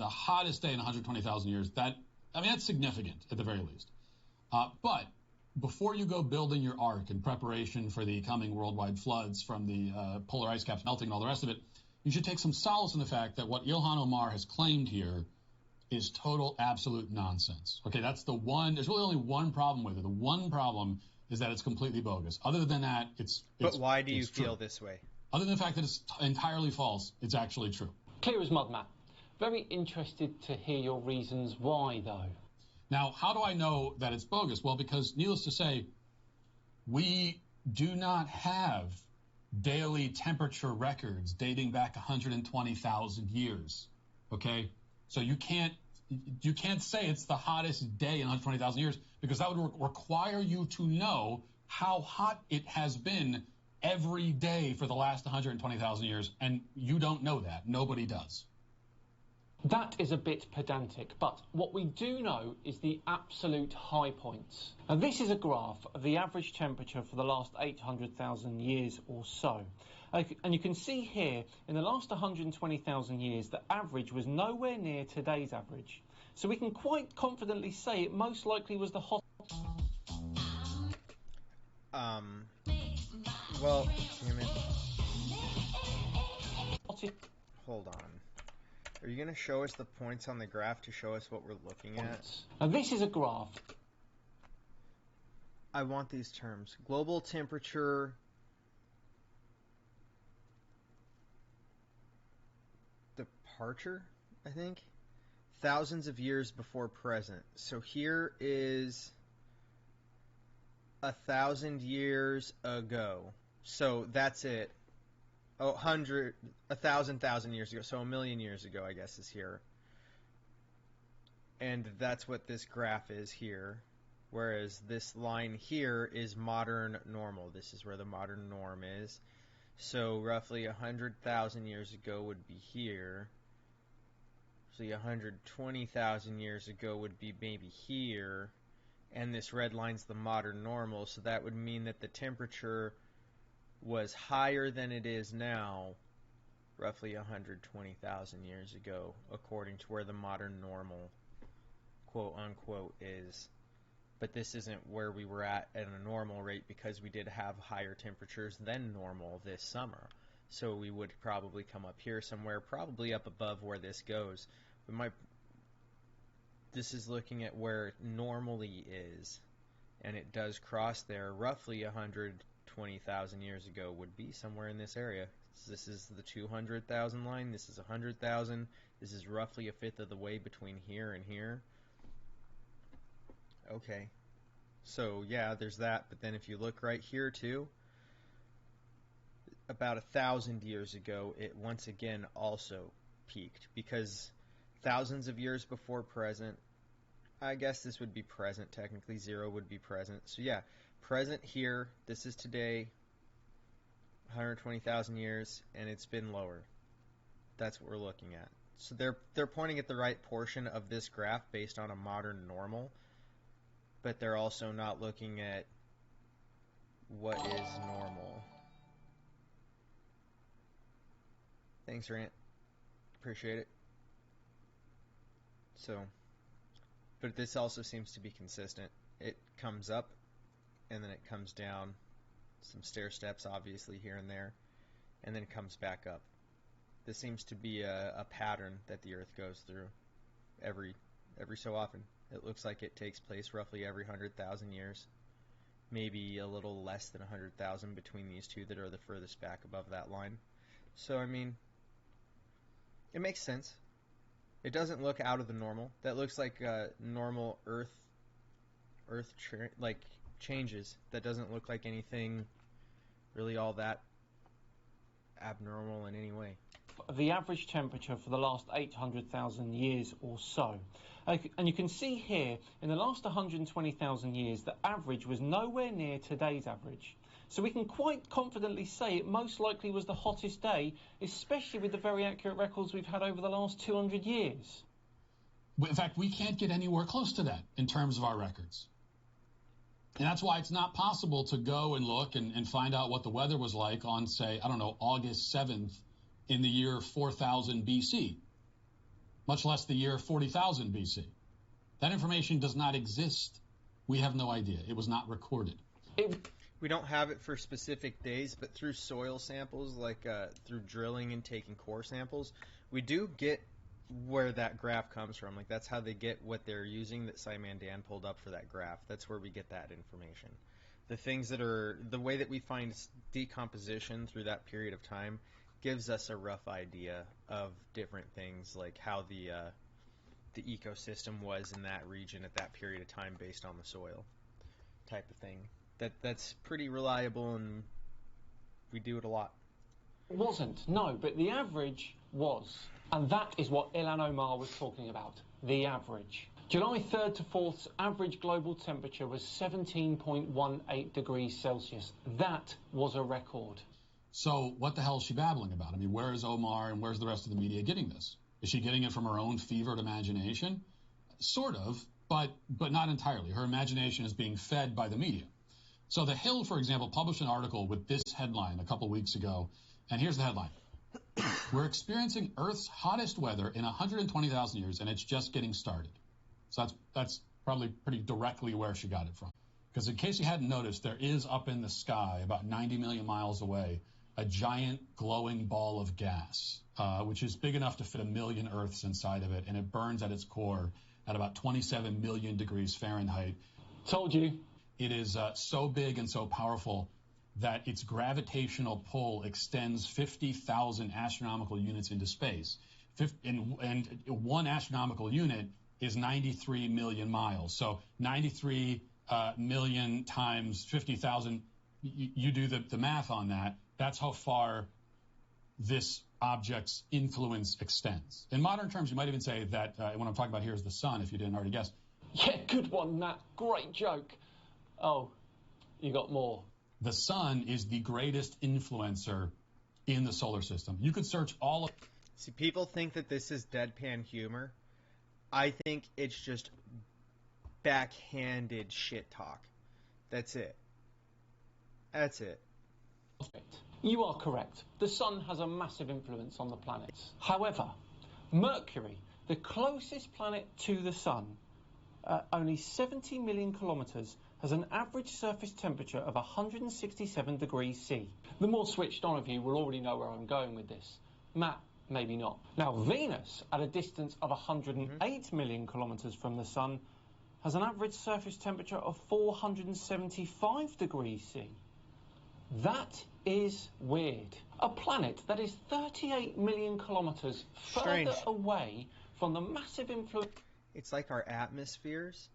the hottest day in 120,000 years, that's significant at the very least. But before you go building your ark in preparation for the coming worldwide floods from the polar ice caps melting and all the rest of it, you should take some solace in the fact that what Ilhan Omar has claimed here is total, absolute nonsense. Okay, that's the one. There's really only one problem with it. The one problem is that it's completely bogus. Other than that, it's But why do you feel true. this way? Other than the fact that it's entirely false, it's actually true. Clear as mud, Matt. Very interested to hear your reasons why, though. Now, how do I know that it's bogus? Well, because needless to say, we do not have daily temperature records dating back 120,000 years. Okay? So you can't say it's the hottest day in 120,000 years, because that would require you to know how hot it has been every day for the last 120,000 years, and you don't know that. Nobody does. That is a bit pedantic, but what we do know is the absolute high points. Now, this is a graph of the average temperature for the last 800,000 years or so. And you can see here, in the last 120,000 years, the average was nowhere near today's average. So we can quite confidently say it most likely was the hot... Well, hold on. Are you going to show us the points on the graph to show us what we're looking at? Now, this is a graph. I want these terms. Global temperature... departure, I think? Thousands of years before present. So here is 1,000 years ago. So that's it. 1,000 years ago. So 1,000,000 years ago, I guess, is here. And that's what this graph is here. Whereas this line here is modern normal. This is where the modern norm is. So roughly 100,000 years ago would be here. So 120,000 years ago would be maybe here. And this red line's the modern normal. So that would mean that the temperature was higher than it is now, roughly 120,000 years ago, according to where the modern normal, quote unquote, is. But this isn't where we were at a normal rate, because we did have higher temperatures than normal this summer. So we would probably come up here somewhere, probably up above where this goes. But this is looking at where it normally is, and it does cross there. Roughly 120,000 years ago would be somewhere in this area. So this is the 200,000 line. This is 100,000. This is roughly a fifth of the way between here and here. Okay, so yeah, there's that. But then if you look right here too, about 1,000 years ago, it once again also peaked, because thousands of years before present, I guess this would be present, technically 0 would be present. So yeah, present here, this is today, 120,000 years, and it's been lower. That's what we're looking at. So they're pointing at the right portion of this graph based on a modern normal, but they're also not looking at what is normal. Thanks, Rant. Appreciate it. So, but this also seems to be consistent. It comes up, and then it comes down, some stair steps obviously here and there, and then comes back up. This seems to be a pattern that the Earth goes through every so often. It looks like it takes place roughly every 100,000 years, maybe a little less than 100,000 between these two that are the furthest back above that line. So I mean, it makes sense. It doesn't look out of the normal. That looks like normal Earth changes. That doesn't look like anything really all that abnormal in any way. The average temperature for the last 800,000 years or so. And you can see here, in the last 120,000 years, the average was nowhere near today's average. So we can quite confidently say it most likely was the hottest day, especially with the very accurate records we've had over the last 200 years. In fact, we can't get anywhere close to that in terms of our records. And that's why it's not possible to go and look and find out what the weather was like on, say, I don't know, August 7th in the year 4000 BC. much less the year 40,000 BC. That information does not exist. We have no idea. It was not recorded. We don't have it for specific days, but through soil samples, like through drilling and taking core samples, we do get where that graph comes from. Like, that's how they get what they're using that Simon Dan pulled up for that graph. That's where we get that information. The things that are, the way that we find decomposition through that period of time gives us a rough idea of different things, like how the ecosystem was in that region at that period of time based on the soil type of thing. That's pretty reliable, and we do it a lot. It wasn't, no, but the average was. And that is what Ilhan Omar was talking about, the average. July 3rd to 4th's average global temperature was 17.18 degrees Celsius. That was a record. So what the hell is she babbling about? I mean, where is Omar and where's the rest of the media getting this? Is she getting it from her own fevered imagination? Sort of, but not entirely. Her imagination is being fed by the media. So The Hill, for example, published an article with this headline a couple weeks ago, and here's the headline. We're experiencing Earth's hottest weather in 120,000 years, and it's just getting started. So that's probably pretty directly where she got it from. Because in case you hadn't noticed, there is up in the sky, about 90 million miles away, a giant glowing ball of gas, which is big enough to fit 1 million Earths inside of it, and it burns at its core at about 27 million degrees Fahrenheit. Told you. It is so big and so powerful that its gravitational pull extends 50,000 astronomical units into space. And 1 astronomical unit is 93 million miles. So 93 million times 50,000, you do the math on that. That's how far this object's influence extends. In modern terms, you might even say that what I'm talking about here is the sun, if you didn't already guess. Yeah, good one, Nat. Great joke. Oh, you got more. The sun is the greatest influencer in the solar system. You could search all of... See, people think that this is deadpan humor. I think it's just backhanded shit talk. That's it. That's it. You are correct. The sun has a massive influence on the planets. However, Mercury, the closest planet to the sun, only 70 million kilometers, has an average surface temperature of 167 degrees C. The more switched on of you will already know where I'm going with this. Matt, maybe not. Now, Venus, at a distance of 108 million kilometers from the sun, has an average surface temperature of 475 degrees C. That is weird. A planet that is 38 million kilometers further away from the massive influence... It's like our atmospheres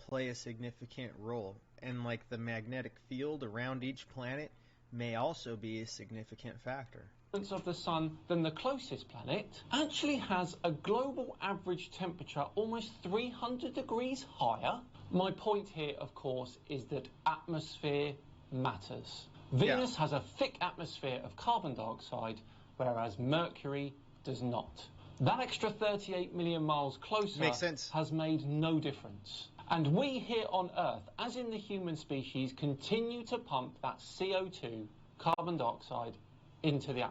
play a significant role, and like the magnetic field around each planet may also be a significant factor. Of the sun than the closest planet actually has a global average temperature almost 300 degrees higher. My point here, of course, is that atmosphere matters. Venus has a thick atmosphere of carbon dioxide, whereas Mercury does not. That extra 38 million miles closer has made no difference. And we here on Earth, as in the human species, continue to pump that CO2, carbon dioxide, into the atmosphere.